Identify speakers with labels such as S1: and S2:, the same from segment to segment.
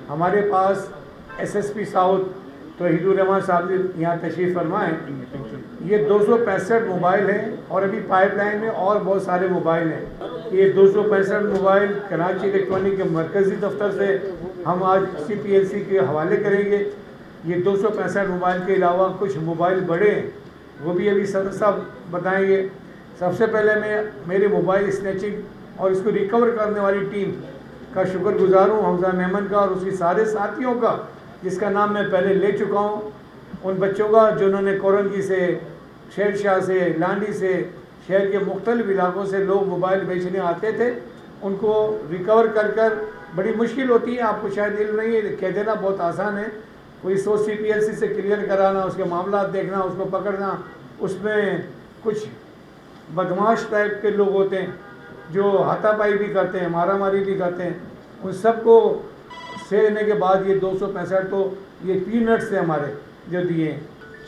S1: हमारे पास SSP south तौहीदुर Rahman साहब ने यहाँ तशरीफ़ फरमाए। ये 265 मोबाइल हैं और अभी पाइपलाइन में और बहुत सारे मोबाइल हैं। ये 265 मोबाइल कराची इलेक्ट्रॉनिक के मरकज़ी दफ्तर से हम आज CPLC के हवाले करेंगे। ये 265 मोबाइल के अलावा कुछ मोबाइल बड़े हैं, वो भी अभी सदर साहब बताएंगे। सबसे पहले मैं मेरे मोबाइल स्नैचिंग और इसको रिकवर करने वाली टीम का शुक्रगुजार हूँ, हमजा मेमन का और उसके सारे साथियों का, जिसका नाम मैं पहले ले चुका हूँ। उन बच्चों का जिन्होंने कोरंगी से, शेरशाह से, लांडी से, शहर के मुख्तलिफ इलाकों से लोग मोबाइल बेचने आते थे, उनको रिकवर कर कर बड़ी मुश्किल होती है। आपको शायद इल्म नहीं है, कह देना बहुत आसान है। कोई 100 CPLC से क्लियर कराना, उसके मामला देखना, उसको पकड़ना, उसमें कुछ बदमाश टाइप के लोग होते हैं जो हाथापाई भी करते हैं, मारा मारी भी करते हैं। उन सबको सहने के बाद ये 265 तो ये पीनट्स थे हमारे जो दिए।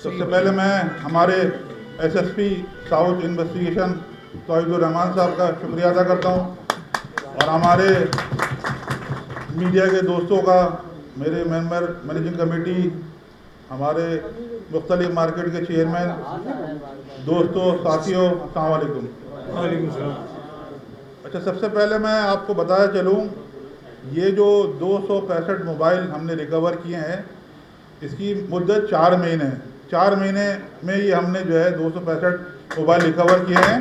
S2: सबसे पहले मैं हमारे SSP साउथ इन्वेस्टिगेशन तौहीदुर रहमान साहब का शुक्रिया अदा करता हूँ और हमारे मीडिया के दोस्तों का, मेरे मेंबर मैनेजिंग कमेटी, हमारे मुख्तलिफ मार्केट के चेयरमैन, दोस्तों, साथियों, अस्सलाम वालेकुम। अच्छा, सबसे पहले मैं आपको बताया चलूँ, ये जो 265 मोबाइल हमने रिकवर किए हैं, इसकी मुद्दत 4 महीने है। 4 महीने में ये हमने जो है 265 मोबाइल रिकवर किए हैं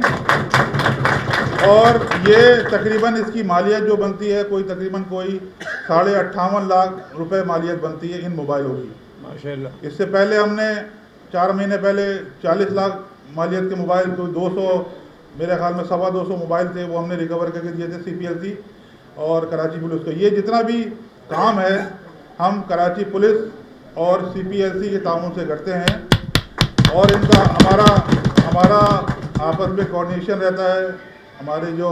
S2: और ये तकरीबन इसकी मालियत जो बनती है तकरीबन कोई 58.5 लाख रुपए मालियत बनती है इन मोबाइलों की, माशाल्लाह। इससे पहले हमने 4 महीने पहले 40 लाख मालियत के मोबाइल, कोई 200, मेरे ख्याल में 225 मोबाइल थे, वो हमने रिकवर करके दिए थे CPLC और कराची पुलिस को। ये जितना भी काम है हम कराची पुलिस और CPLC के ताउन से करते हैं और इनका हमारा आपस में कोऑर्डिनेशन रहता है। हमारे जो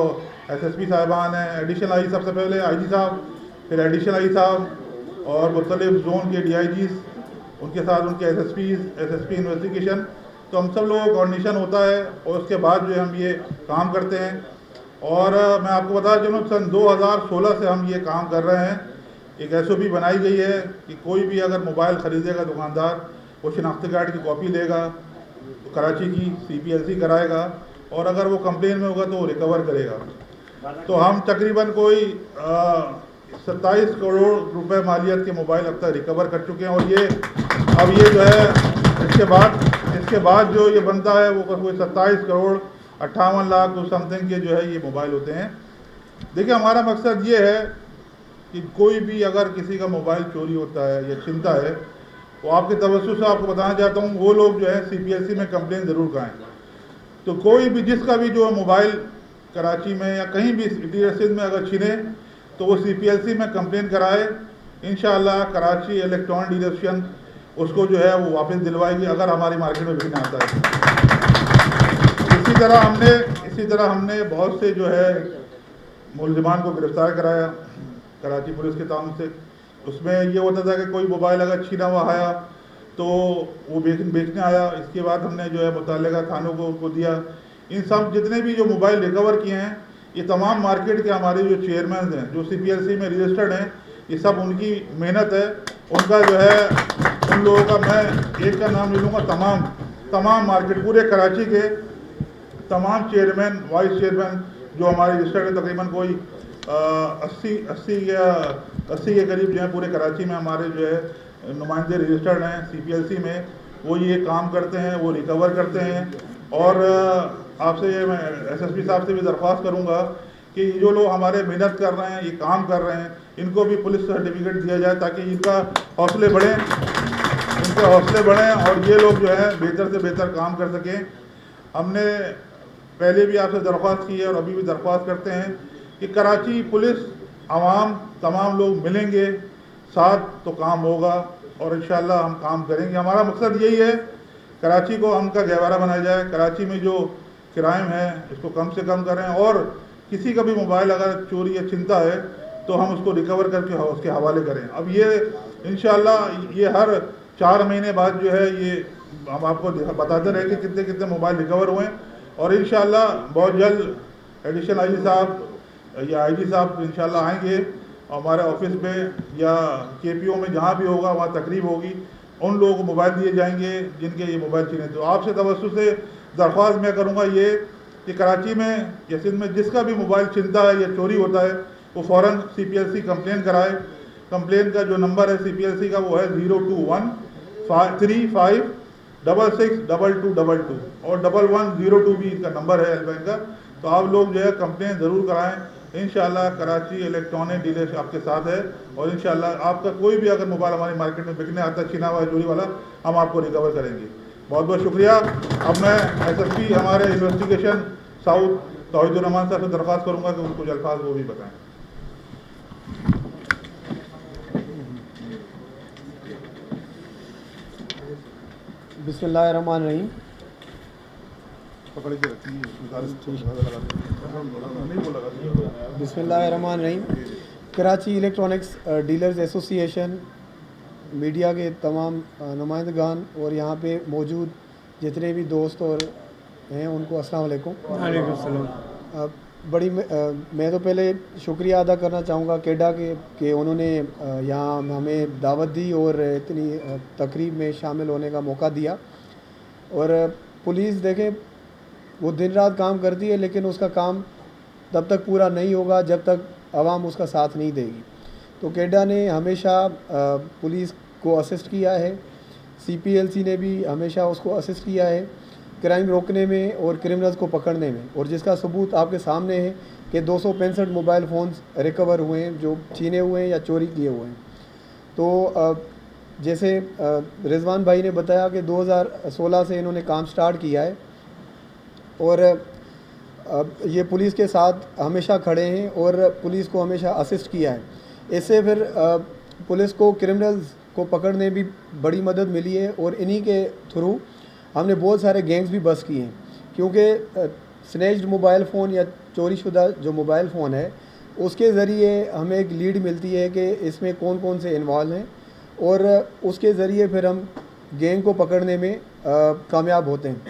S2: SSP साहिबान हैं, एडिशनल आई, सबसे पहले IG साहब, फिर एडिशनल आई साहब और मुख्तलिफ जोन के DIGs, उनके साथ उनके SSP इन्वेस्टिगेशन, तो हम सब लोगों का कोऑर्डिनेशन होता है और उसके बाद जो है हम ये काम करते हैं। और मैं आपको बता चलूँ, सन 2016 से हम ये काम कर रहे हैं। एक SOP बनाई गई है कि कोई भी अगर मोबाइल ख़रीदेगा दुकानदार, वो शनाख्ती कार्ड की कॉपी लेगा, तो कराची की CPLC कराएगा और अगर वो कंप्लेन में होगा तो वो रिकवर करेगा। तो हम तकरीबन कोई 27 करोड़ रुपए मालियत के मोबाइल अब तक रिकवर कर चुके हैं और अब ये जो है इसके बाद जो ये बनता है वो कोई 27 करोड़ 58 लाख समथिंग के जो है ये मोबाइल होते हैं। देखिए, हमारा मकसद ये है कि कोई भी अगर किसी का मोबाइल चोरी होता है या छिनता है, तो आपके तवज्जो से आपको बताना चाहता हूँ, वो लोग जो है CPLC में कंप्लेन ज़रूर कराएँ। तो कोई भी जिसका भी जो मोबाइल कराची में या कहीं भी इंटीरियर सिंध में अगर छिने तो वो CPLC में कंप्लेन कराए। इंशाअल्लाह कराची इलेक्ट्रॉनिक डिरेक्शन उसको जो है वो वापस दिलवाएगी अगर हमारी मार्केट में बिकने आता है। इसी तरह हमने बहुत से जो है मुलजिमान को गिरफ्तार कराया कराची पुलिस के ताउन से। उसमें ये होता था कि कोई मोबाइल अगर छीना हुआ आया तो वो बेचने आया, इसके बाद हमने जो है मुतल्लिका थानों को उनको दिया। इन सब जितने भी जो मोबाइल रिकवर किए हैं, ये तमाम मार्केट के हमारे जो चेयरमैन हैं जो CPLC में रजिस्टर्ड हैं, ये सब उनकी मेहनत है। उनका जो है उन लोगों का मैं एक का नाम ले लूँगा, तमाम मार्केट पूरे कराची के तमाम चेयरमैन, वाइस चेयरमैन जो हमारे रजिस्टर्ड है, तकरीबन कोई 80 के करीब जो है पूरे कराची में हमारे जो है नुमाइंदे रजिस्टर्ड हैं CPLC में। वो ये काम करते हैं, वो रिकवर करते हैं। और आपसे ये मैं SSP साहब से भी दरख्वास्त करूँगा कि जो लोग हमारे मेहनत कर रहे हैं, ये काम कर रहे हैं, इनको भी पुलिस सर्टिफिकेट दिया जाए ताकि इनका हौसले बढ़ें और ये लोग जो है बेहतर से बेहतर काम कर सकें। हमने पहले भी आपसे दरख्वास्त की है और अभी भी दरख्वास्त करते हैं कि कराची पुलिस, आवाम, तमाम लोग मिलेंगे साथ तो काम होगा और इंशाअल्लाह हम काम करेंगे। हमारा मकसद यही है कराची को अमन का गहवारा बनाया जाए, कराची में जो क्राइम है इसको कम से कम करें और किसी का भी मोबाइल अगर चोरी या चिंता है तो हम उसको रिकवर करके उसके हवाले करें। अब ये इंशाअल्लाह ये हर 4 महीने बाद जो है ये हम आपको बताते रहे कि कितने कितने मोबाइल रिकवर हुए और इंशाअल्लाह बहुत जल्द एडिशनल IG साहब या IG साहब इंशाअल्लाह आएंगे हमारे ऑफिस में या KPO में जहाँ भी होगा वहाँ तकरीब होगी, उन लोगों को मोबाइल दिए जाएंगे जिनके ये मोबाइल छीने। तो आपसे तवज्जो से दरख्वास्त मैं करूँगा ये कि कराची में या सिंध में जिसका भी मोबाइल छिनता है या चोरी होता है वो फ़ौरन CPLC कंप्लेन कराए। कंप्लेन का जो नंबर है CPLC का वो है 021-3566-2222 और 1102 भी इसका नंबर है हेल्पलाइन का। तो आप लोग जो है कंप्लेन ज़रूर कराएं। इंशाल्लाह कराची इलेक्ट्रॉनिक डीलर आपके साथ है और इंशाल्लाह आपका कोई भी अगर मोबाइल हमारी मार्केट में बिकने आता है छिना हुआ चोरी वाला, हम आपको रिकवर करेंगे। बहुत बहुत शुक्रिया। अब मैं SSP हमारे इन्वेस्टिगेशन साउथ तौहीदुर रहमान साहब से दरख्वास्त करूँगा कि उनको अल्फाज वो भी बताएँ।
S3: बिस्मिल्लाहिर्रहमानिर्रहीम। बिस्मिल्लाहिर्रहमानिर्रहीम। Karachi electronics dealers association, media के तमाम नुमाइंदगान और यहाँ पे मौजूद जितने भी दोस्त और हैं उनको अस्सलाम वालेकुम।
S1: वालेकुम सलाम।
S3: मैं तो पहले शुक्रिया अदा करना चाहूँगा केडा के उन्होंने यहाँ हमें दावत दी और इतनी तकरीब में शामिल होने का मौका दिया। और पुलिस देखें वो दिन रात काम करती है, लेकिन उसका काम तब तक पूरा नहीं होगा जब तक आवाम उसका साथ नहीं देगी। तो केडा ने हमेशा पुलिस को असिस्ट किया है, CPLC ने भी हमेशा उसको असिस्ट किया है क्राइम रोकने में और क्रिमिनल्स को पकड़ने में। और जिसका सबूत आपके सामने है कि 265 मोबाइल फ़ोन्स रिकवर हुए हैं जो छीने हुए हैं या चोरी किए हुए हैं। तो जैसे रिजवान भाई ने बताया कि 2016 से इन्होंने काम स्टार्ट किया है और ये पुलिस के साथ हमेशा खड़े हैं और पुलिस को हमेशा असिस्ट किया है। इससे फिर पुलिस को क्रिमिनल्स को पकड़ने भी बड़ी मदद मिली है और इन्हीं के थ्रू हमने बहुत सारे गैंग्स भी बस किए हैं, क्योंकि स्नैच्ड मोबाइल फ़ोन या चोरी शुदा जो मोबाइल फ़ोन है उसके ज़रिए हमें एक लीड मिलती है कि इसमें कौन कौन से इन्वॉल्व हैं और उसके ज़रिए फिर हम गैंग को पकड़ने में कामयाब होते हैं।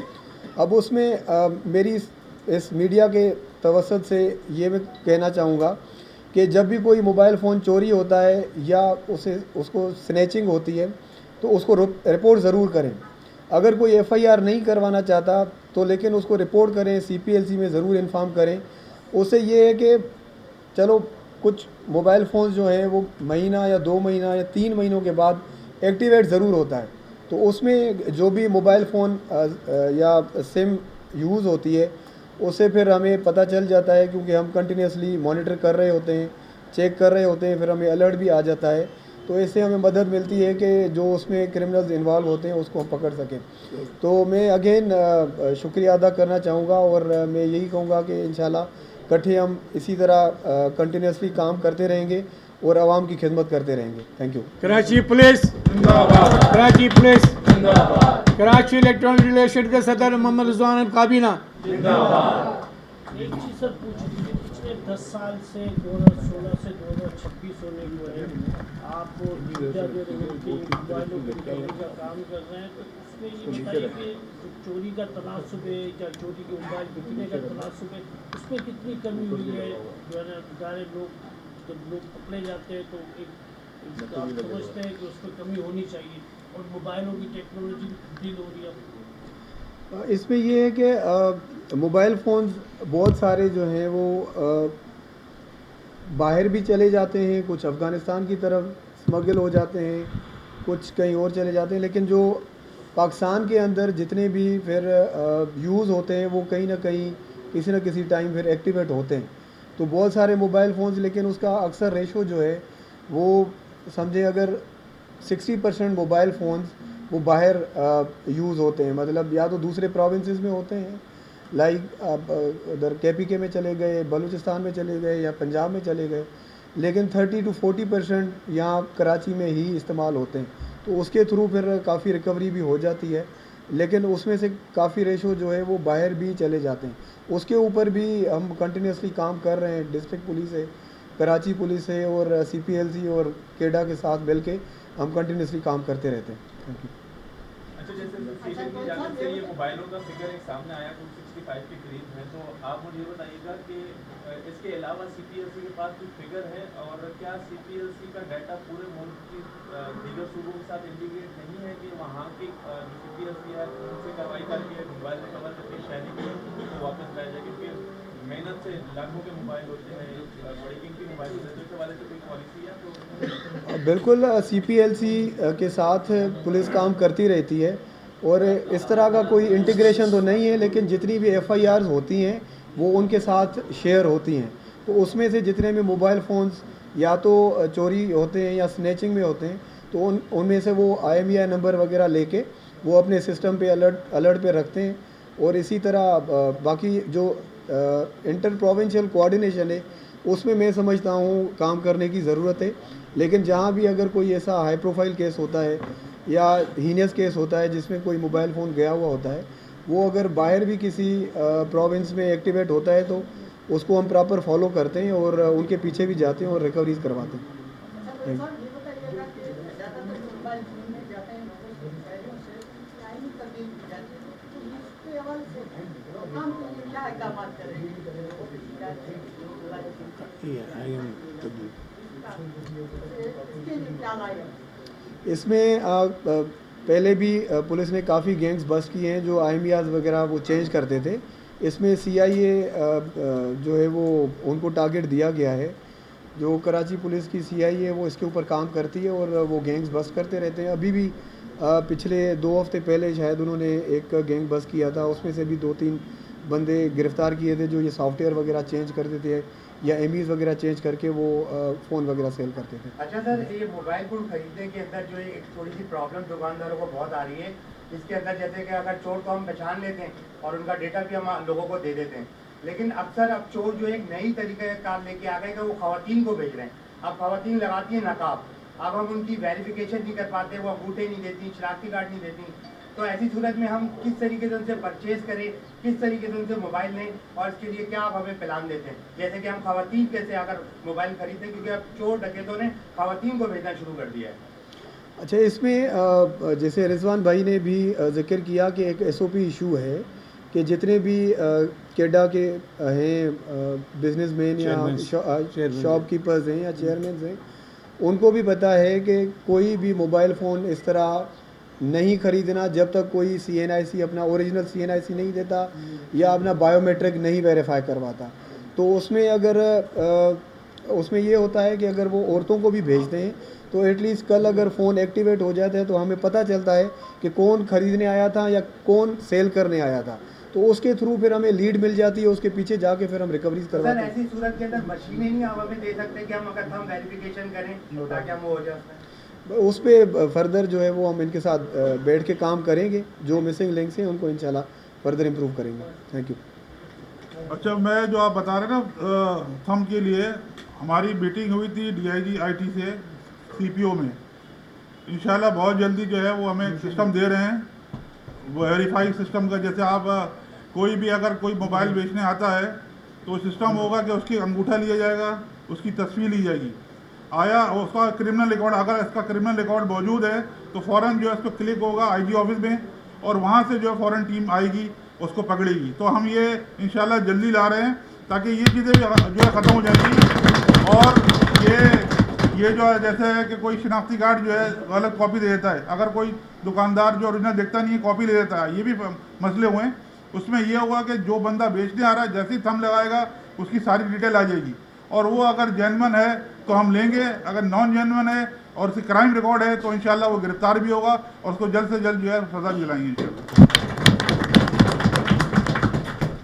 S3: अब उसमें मेरी इस मीडिया के तवसत से ये मैं कहना चाहूँगा कि जब भी कोई मोबाइल फ़ोन चोरी होता है या उसको स्नैचिंग होती है तो उसको रिपोर्ट ज़रूर करें। अगर कोई FIR नहीं करवाना चाहता तो लेकिन उसको रिपोर्ट करें, CPLC में ज़रूर इन्फॉर्म करें। उससे ये है कि चलो कुछ मोबाइल फ़ोन जो हैं वो महीना या 2 महीना या 3 महीनों के बाद एक्टिवेट ज़रूर होता है। तो उसमें जो भी मोबाइल फ़ोन या सिम यूज़ होती है उससे फिर हमें पता चल जाता है, क्योंकि हम कंटिन्यूसली मॉनिटर कर रहे होते हैं, चेक कर रहे होते हैं, फिर हमें अलर्ट भी आ जाता है। तो इससे हमें मदद मिलती है कि जो उसमें क्रिमिनल्स इन्वॉल्व होते हैं उसको हम पकड़ सकें। तो मैं अगेन शुक्रिया अदा करना चाहूँगा और मैं यही कहूँगा कि इंशाल्लाह इकट्ठे हम इसी तरह कंटिन्यूसली काम करते रहेंगे और आवाम की खिदमत करते रहेंगे। Thank you.
S1: कराची पुलिस जिंदाबाद, कराची पुलिस जिंदाबाद, कराची इलेक्ट्रॉनिक रिलेशन के सदर मोहम्मद रिजवान काबीना जिंदाबाद।
S4: एक चीज़ सर पूछी थी, पिछले 10 साल से 2016 से 2026 होने को है आप मीडिया दे रहे हैं कि मोबाइलों के रिकवरी का काम कर रहे हैं, तो उसमें ये बताइए कि चोरी का तनासुब है या चोरी के मोबाइल बिकने का तनासुब है, उसमें कितनी कमी हुई है? जो है ना बेचारे लोग जब लोग पकड़े जाते हैं तो एक आप समझते हैं कि उसमें कमी होनी चाहिए और मोबाइलों की टेक्नोलॉजी तब्दील हो रही है।
S3: इसमें ये है कि मोबाइल फ़ोन्स बहुत सारे जो हैं वो बाहर भी चले जाते हैं, कुछ अफ़गानिस्तान की तरफ स्मगल हो जाते हैं, कुछ कहीं और चले जाते हैं, लेकिन जो पाकिस्तान के अंदर जितने भी फिर यूज़ होते हैं वो कहीं ना कहीं किसी न किसी टाइम फिर एक्टिवेट होते हैं। तो बहुत सारे मोबाइल फ़ोन्स, लेकिन उसका अक्सर रेशो जो है वो समझे अगर 60% मोबाइल फ़ोन्स वो बाहर यूज़ होते हैं, मतलब या तो दूसरे प्रोविंसेस में होते हैं, लाइक आप उधर KPK में चले गए, बलूचिस्तान में चले गए या पंजाब में चले गए, लेकिन 30 to 40% यहाँ कराची में ही इस्तेमाल होते हैं। तो उसके थ्रू फिर काफ़ी रिकवरी भी हो जाती है, लेकिन उसमें से काफ़ी रेशो जो है वो बाहर भी चले जाते हैं। उसके ऊपर भी हम कंटिन्यूसली काम कर रहे हैं। डिस्ट्रिक्ट पुलिस है, कराची पुलिस है और CPLC और केडा के साथ मिल के हम कंटिन्यूसली काम करते रहते हैं। Thank you.
S5: अच्छा, जैसे सीजन की जाने से ये मोबाइलों का फिगर एक सामने आया, कुछ 65 के करीब हैं, तो आप मुझे ये बताइएगा कि इसके अलावा सीपीएलसी के पास कुछ फिगर है, और क्या सीपीएलसी का डाटा पूरे मुल्क की दीगर सूबों के साथ इंटीग्रेट नहीं है कि वहाँ की जो सीपीएलसी है उनसे कार्रवाई करके मोबाइल रिकवर करके शहरी को वापस लाया जाए, क्योंकि मेहनत से लाखों के मोबाइल होते हैं, बड़ी कीमती मोबाइल होते हैं, तो इस हवाले से कोई पॉलिसी है? तो
S3: बिल्कुल सीपीएलसी के साथ पुलिस काम करती रहती है और इस तरह का कोई इंटीग्रेशन तो नहीं है, लेकिन जितनी भी एफआईआर्स होती हैं वो उनके साथ शेयर होती हैं। तो उसमें से जितने भी मोबाइल फ़ोन्स या तो चोरी होते हैं या स्नैचिंग में होते हैं, तो उनमें से वो IMEI नंबर वगैरह लेके वो अपने सिस्टम पे अलर्ट पे रखते हैं। और इसी तरह बाकी जो इंटर प्रोविंशियल कोऑर्डिनेशन है उसमें मैं समझता हूँ काम करने की ज़रूरत है। लेकिन जहाँ भी अगर कोई ऐसा हाई प्रोफाइल केस होता है या हीनियस केस होता है जिसमें कोई मोबाइल फ़ोन गया हुआ होता है, वो अगर बाहर भी किसी प्रोविंस में एक्टिवेट होता है तो उसको हम प्रॉपर फॉलो करते हैं और उनके पीछे भी जाते हैं और रिकवरीज करवाते हैं। इसमें पहले भी पुलिस ने काफ़ी गैंग्स बस्ट किए हैं जो IMEIs वगैरह वो चेंज करते थे। इसमें CIA जो है वो उनको टारगेट दिया गया है। जो कराची पुलिस की CIA है वो इसके ऊपर काम करती है और वो गैंग्स बस्ट करते रहते हैं। अभी भी पिछले 2 हफ्ते पहले शायद उन्होंने एक गैंग बस्ट किया था, उसमें से भी 2-3 बंदे गिरफ़्तार किए थे जो ये सॉफ्टवेयर वगैरह चेंज करते थे या MEs वगैरह चेंज करके वो फ़ोन वगैरह सेल करते थे।
S6: अच्छा सर, ये मोबाइल फ़ोन खरीदने के अंदर जो एक थोड़ी सी प्रॉब्लम दुकानदारों को बहुत आ रही है, इसके अंदर जैसे कि अगर चोर को हम पहचान लेते हैं और उनका डेटा भी हम लोगों को दे देते हैं, लेकिन अक्सर अब चोर जो एक नई तरीके का काम लेके आ गए कि वो ख़वातीन को भेज रहे हैं। अब ख़वातीन लगाती हैं नकाब, अब हम उनकी वेरिफिकेशन नहीं कर पाते, वो अंगूठे नहीं देती, शनाख्ती कार्ड नहीं देती। तो ऐसी सूरत में हम किस तरीके से उनसे परचेज करें, किस तरीके से उनसे मोबाइल लें, और इसके लिए क्या आप हमें प्लान देते हैं? जैसे कि हम ख़वातीन कैसे अगर मोबाइल खरीदें, क्योंकि अब चोर डकैतों ने ख़वातीन को भेजना शुरू कर दिया है।
S3: अच्छा, इसमें जैसे रिजवान भाई ने भी जिक्र किया कि एक SOP इशू है कि जितने भी केडा के हैं बिजनेसमैन या शॉपकीपर्स हैं या चेयरमैन हैं, उनको भी पता है कि कोई भी मोबाइल फ़ोन इस तरह नहीं ख़रीदना जब तक कोई CNIC अपना ओरिजिनल CNIC नहीं देता या अपना बायोमेट्रिक नहीं वेरीफाई करवाता। तो उसमें अगर उसमें ये होता है कि अगर वो औरतों को भी भेजते हैं तो एटलीस्ट कल अगर फ़ोन एक्टिवेट हो जाता है तो हमें पता चलता है कि कौन ख़रीदने आया था या कौन सेल करने आया था, तो उसके थ्रू फिर हमें लीड मिल जाती है, उसके पीछे जाके फिर हम रिकवरीज करवाते हैं।
S6: ऐसी सूरत के अंदर मशीनें नहीं आप हमें दे सकते कि हम अगर हम वेरिफिकेशन करें ताकि हम हो जाए?
S3: उस पर फर्दर जो है वो हम इनके साथ बैठ के काम करेंगे, जो मिसिंग लिंक्स हैं उनको इंशाल्लाह फर्दर इम्प्रूव करेंगे। Thank you.
S2: अच्छा, मैं जो आप बता रहे ना थंब के लिए, हमारी मीटिंग हुई थी DIG IT से CPO में। इंशाल्लाह बहुत जल्दी जो है वो हमें सिस्टम दे रहे हैं, वो वेरीफाई सिस्टम का। जैसे आप कोई भी अगर कोई मोबाइल बेचने आता है तो सिस्टम होगा कि उसकी अंगूठा लिया जाएगा, उसकी तस्वीर ली जाएगी, आया उसका क्रिमिनल रिकॉर्ड, अगर इसका क्रिमिनल रिकॉर्ड मौजूद है तो फ़ौरन जो है उसको क्लिक होगा IG ऑफिस में और वहाँ से जो है फ़ौरन टीम आएगी उसको पकड़ेगी। तो हम ये इंशाल्लाह जल्दी ला रहे हैं ताकि ये चीज़ें भी जो है ख़त्म हो जाएंगी। और ये जो है जैसे है कि कोई शिनाख्ती कार्ड जो है गलत कॉपी दे देता है, अगर कोई दुकानदार जो ओरिजिनल देखता नहीं है कॉपी ले देता है, ये भी मसले हुए हैं। उसमें यह होगा कि जो बंदा बेचने आ रहा है जैसे ही थंब लगाएगा उसकी सारी डिटेल आ जाएगी, और वो अगर जेन्युइन है तो हम लेंगे, अगर नॉन जेन्युइन है और उसकी क्राइम रिकॉर्ड है तो इंशाल्लाह वो गिरफ्तार भी होगा और उसको जल्द से जल्द जो है सज़ा दिलाएंगे इंशाल्लाह।